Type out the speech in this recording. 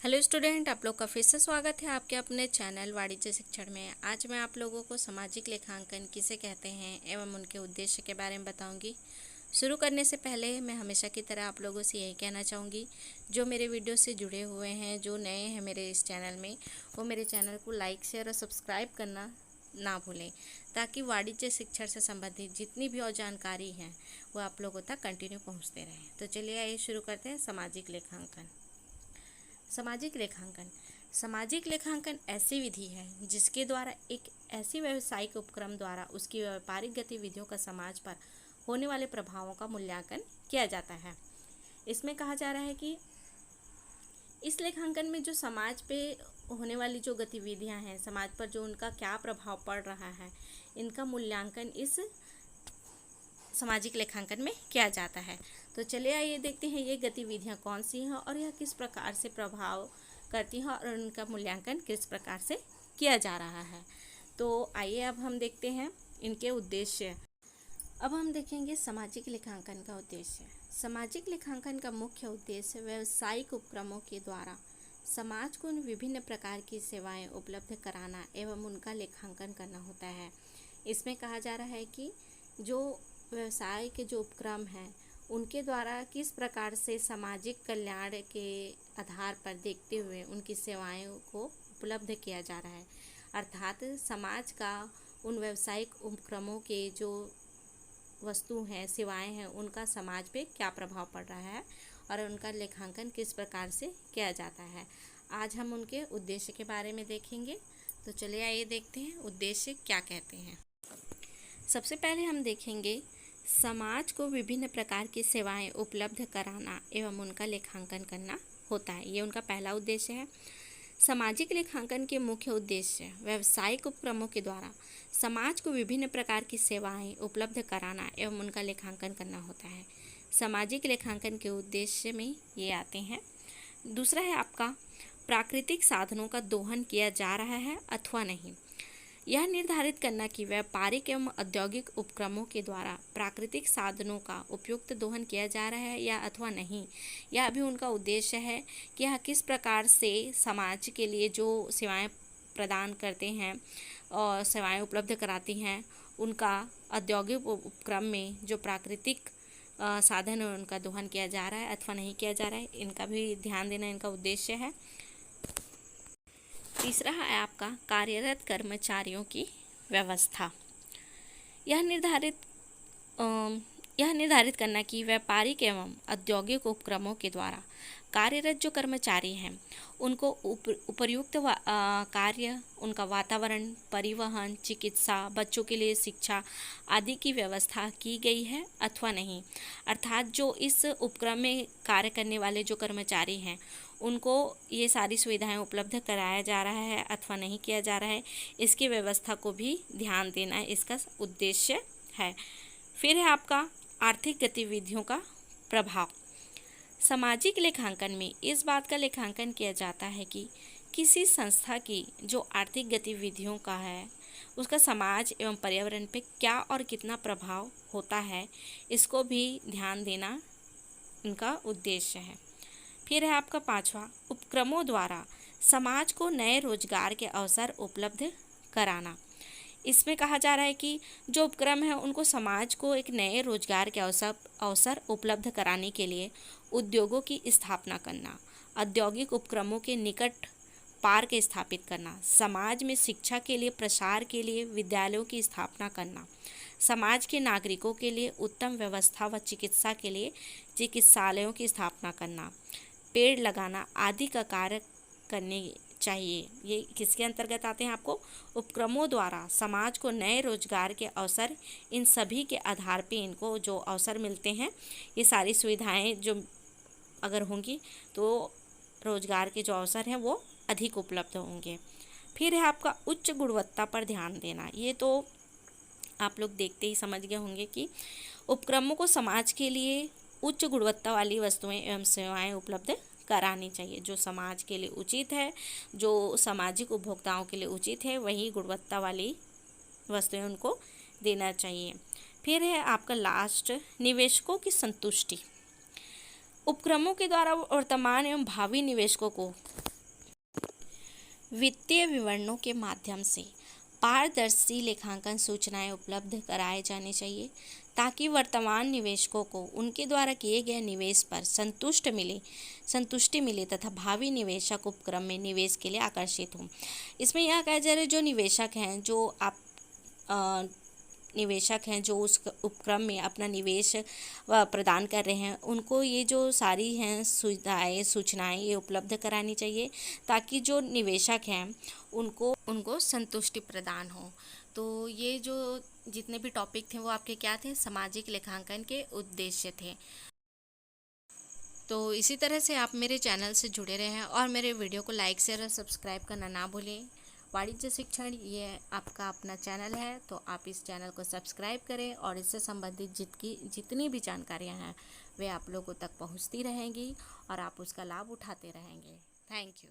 Hello student, आप लोग का फिर से स्वागत है आपके अपने चैनल वाणिज्य शिक्षण में। आज मैं आप लोगों को सामाजिक लेखांकन किसे कहते हैं एवं उनके उद्देश्य के बारे में बताऊंगी। शुरू करने से पहले मैं हमेशा की तरह आप लोगों से यही कहना चाहूँगी, जो मेरे वीडियो से जुड़े हुए हैं, जो नए हैं मेरे इस चैनल में, वो मेरे चैनल को लाइक शेयर और सब्सक्राइब करना ना भूलें, ताकि वाणिज्य शिक्षण से संबंधित जितनी भी और जानकारी हैं वो आप लोगों तक कंटिन्यू पहुँचते रहें। तो चलिए आइए शुरू करते हैं सामाजिक लेखांकन। सामाजिक लेखांकन ऐसी विधि है जिसके द्वारा एक ऐसी व्यावसायिक उपक्रम द्वारा उसकी व्यापारिक गतिविधियों का समाज पर होने वाले प्रभावों का मूल्यांकन किया जाता है। इसमें कहा जा रहा है कि इस लेखांकन में जो समाज पे होने वाली जो गतिविधियां हैं, समाज पर जो उनका क्या प्रभाव पड़ रहा है, इनका मूल्यांकन इस सामाजिक लेखांकन में किया जाता है। तो चलिए आइए देखते हैं ये गतिविधियां कौन सी हैं और यह किस प्रकार से प्रभाव करती हैं और उनका मूल्यांकन किस प्रकार से किया जा रहा है। तो आइए अब हम देखते हैं इनके उद्देश्य। अब हम देखेंगे सामाजिक लेखांकन का उद्देश्य। सामाजिक लेखांकन का मुख्य उद्देश्य व्यावसायिक उपक्रमों के द्वारा समाज को विभिन्न प्रकार की सेवाएं उपलब्ध कराना एवं उनका लेखांकन करना होता है। इसमें कहा जा रहा है कि जो व्यवसाय के जो उपक्रम हैं उनके द्वारा किस प्रकार से सामाजिक कल्याण के आधार पर देखते हुए उनकी सेवाएं को उपलब्ध किया जा रहा है, अर्थात समाज का उन व्यावसायिक उपक्रमों के जो वस्तु हैं, सेवाएं हैं, उनका समाज पे क्या प्रभाव पड़ रहा है और उनका लेखांकन किस प्रकार से किया जाता है। आज हम उनके उद्देश्य के बारे में देखेंगे। तो चलिए आइए देखते हैं उद्देश्य क्या कहते हैं। सबसे पहले हम देखेंगे समाज को विभिन्न प्रकार की सेवाएं उपलब्ध कराना एवं उनका लेखांकन करना होता है। ये उनका पहला उद्देश्य है। सामाजिक लेखांकन के मुख्य उद्देश्य व्यावसायिक उपक्रमों के द्वारा समाज को विभिन्न प्रकार की सेवाएं उपलब्ध कराना एवं उनका लेखांकन करना होता है। सामाजिक लेखांकन के उद्देश्य में ये आते हैं। दूसरा है आपका प्राकृतिक साधनों का दोहन किया जा रहा है अथवा नहीं। यह निर्धारित करना कि व्यापारिक एवं औद्योगिक उपक्रमों के द्वारा प्राकृतिक साधनों का उपयुक्त दोहन किया जा रहा है या अथवा नहीं। यह भी उनका उद्देश्य है कि यह किस प्रकार से समाज के लिए जो सेवाएं प्रदान करते हैं और सेवाएं उपलब्ध कराती हैं, उनका औद्योगिक उपक्रम में जो प्राकृतिक साधन है उनका दोहन किया जा रहा है अथवा नहीं किया जा रहा है, इनका भी ध्यान देना इनका उद्देश्य है। तीसरा है आपका कार्यरत कर्मचारियों की व्यवस्था। यह निर्धारित करना कि व्यापारिक एवं औद्योगिक उपक्रमों के द्वारा कार्यरत जो कर्मचारी हैं उनको उपयुक्त कार्य, उनका वातावरण, परिवहन, चिकित्सा, बच्चों के लिए शिक्षा आदि की व्यवस्था की गई है अथवा नहीं। अर्थात जो इस उपक्रम में कार्य करने वाले जो कर्मचारी हैं उनको ये सारी सुविधाएं उपलब्ध कराया जा रहा है अथवा नहीं किया जा रहा है, इसकी व्यवस्था को भी ध्यान देना इसका उद्देश्य है। फिर है आपका आर्थिक गतिविधियों का प्रभाव। सामाजिक लेखांकन में इस बात का लेखांकन किया जाता है कि किसी संस्था की जो आर्थिक गतिविधियों का है उसका समाज एवं पर्यावरण पे क्या और कितना प्रभाव होता है, इसको भी ध्यान देना इनका उद्देश्य है। फिर है आपका पांचवा उपक्रमों द्वारा समाज को नए रोजगार के अवसर उपलब्ध कराना। इसमें कहा जा रहा है कि जो उपक्रम है उनको समाज को एक नए रोजगार के अवसर उपलब्ध कराने के लिए उद्योगों की स्थापना करना, औद्योगिक उपक्रमों के निकट पार्क स्थापित करना, समाज में शिक्षा के लिए प्रसार के लिए विद्यालयों की स्थापना करना, समाज के नागरिकों के लिए उत्तम व्यवस्था व चिकित्सा के लिए चिकित्सालयों की स्थापना करना, पेड़ लगाना आदि का कार्य करने चाहिए। ये किसके अंतर्गत आते हैं? आपको उपक्रमों द्वारा समाज को नए रोजगार के अवसर, इन सभी के आधार पे इनको जो अवसर मिलते हैं, ये सारी सुविधाएं जो अगर होंगी तो रोजगार के जो अवसर हैं वो अधिक उपलब्ध होंगे। फिर है आपका उच्च गुणवत्ता पर ध्यान देना। ये तो आप लोग देखते ही समझ गए होंगे कि उपक्रमों को समाज के लिए उच्च गुणवत्ता वाली वस्तुएं एवं सेवाएं उपलब्ध करानी चाहिए। जो समाज के लिए उचित है, जो सामाजिक उपभोक्ताओं के लिए उचित है, वही गुणवत्ता वाली वस्तुएं उनको देना चाहिए। फिर है आपका लास्ट निवेशकों की संतुष्टि। उपक्रमों के द्वारा वर्तमान एवं भावी निवेशकों को वित्तीय विवरणों के माध्यम से पारदर्शी लेखांकन सूचनाएं उपलब्ध कराए जाने चाहिए ताकि वर्तमान निवेशकों को उनके द्वारा किए गए निवेश पर संतुष्टि मिले तथा भावी निवेशक उपक्रम में निवेश के लिए आकर्षित हों। इसमें यह कहा जा रहा है जो निवेशक हैं जो उस उपक्रम में अपना निवेश प्रदान कर रहे हैं उनको ये जो सारी हैं सूचनाएं ये उपलब्ध करानी चाहिए ताकि जो निवेशक हैं उनको संतुष्टि प्रदान हो। तो ये जो जितने भी टॉपिक थे वो आपके क्या थे, सामाजिक लेखांकन के उद्देश्य थे। तो इसी तरह से आप मेरे चैनल से जुड़े रहें और मेरे वीडियो को लाइक शेयर और सब्सक्राइब करना ना भूलें। वाणिज्य शिक्षण ये आपका अपना चैनल है, तो आप इस चैनल को सब्सक्राइब करें और इससे संबंधित जितनी भी जानकारियाँ हैं वे आप लोगों तक पहुँचती रहेंगी और आप उसका लाभ उठाते रहेंगे। Thank you.